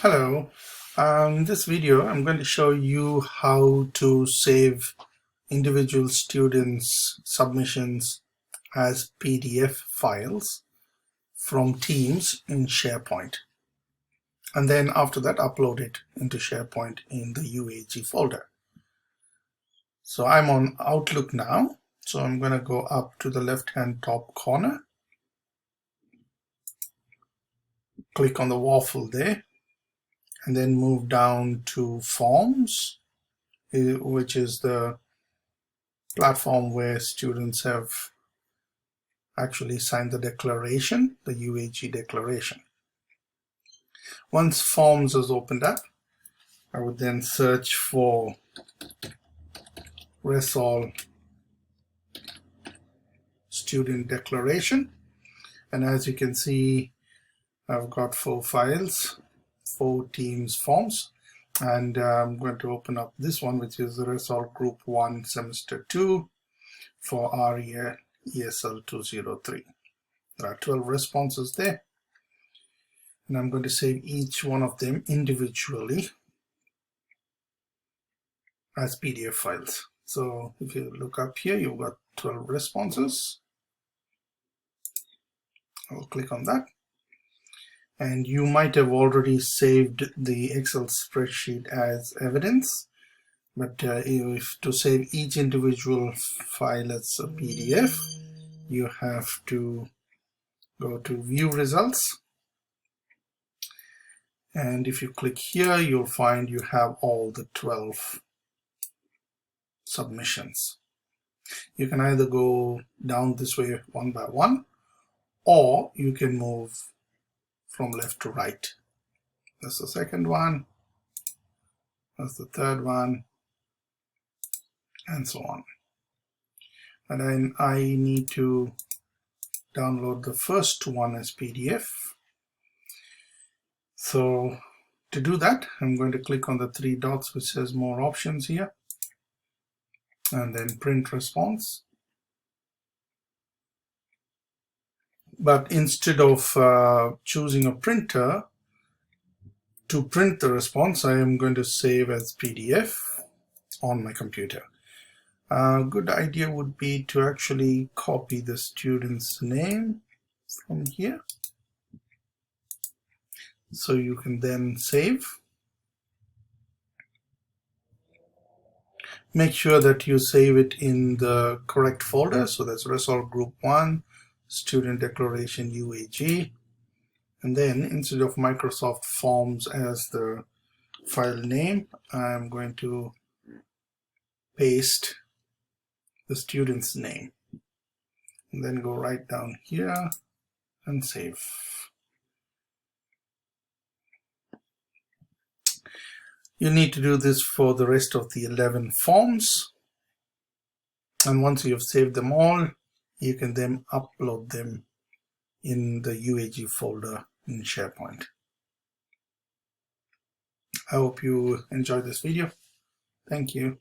Hello. In this video, I'm going to show you how to save individual students' submissions as PDF files from Teams in SharePoint. And then after that, upload it into SharePoint in the UAG folder. So I'm on Outlook now. So I'm going to go up to the left-hand top corner. Click on the waffle there. And then move down to Forms, which is the platform where students have actually signed the declaration, the UAG declaration. Once Forms is opened up, I would then search for RESOL student declaration. And as you can see, I've got 4 files. 4 Teams forms, and I'm going to open up this one, which is the RESOL Group 1 Semester 2 for REA ESL 203. There are 12 responses there, and I'm going to save each one of them individually as PDF files. So if you look up here, you've got 12 responses. I'll click on that. And you might have already saved the Excel spreadsheet as evidence, but if to save each individual file as a PDF, you have to go to View Results. And if you click here, you'll find you have all the 12 submissions. You can either go down this way one by one, or you can move from left to right. That's the second one, that's the third one, and so on. And then I need to download the first one as PDF. So to do that, I'm going to click on the 3 dots which says More Options here, and then Print Response. But instead of choosing a printer to print the response, I am going to save as PDF on my computer. A good idea would be to actually copy the student's name from here, so you can then save. Make sure that you save it in the correct folder, so that's RESOL Group 1 Student Declaration UAG, and then instead of Microsoft Forms as the file name, I'm going to paste the student's name, and then go right down here and save. You need to do this for the rest of the 11 forms, and once you have saved them all, you can then upload them in the UAG folder in SharePoint. I hope you enjoyed this video. Thank you.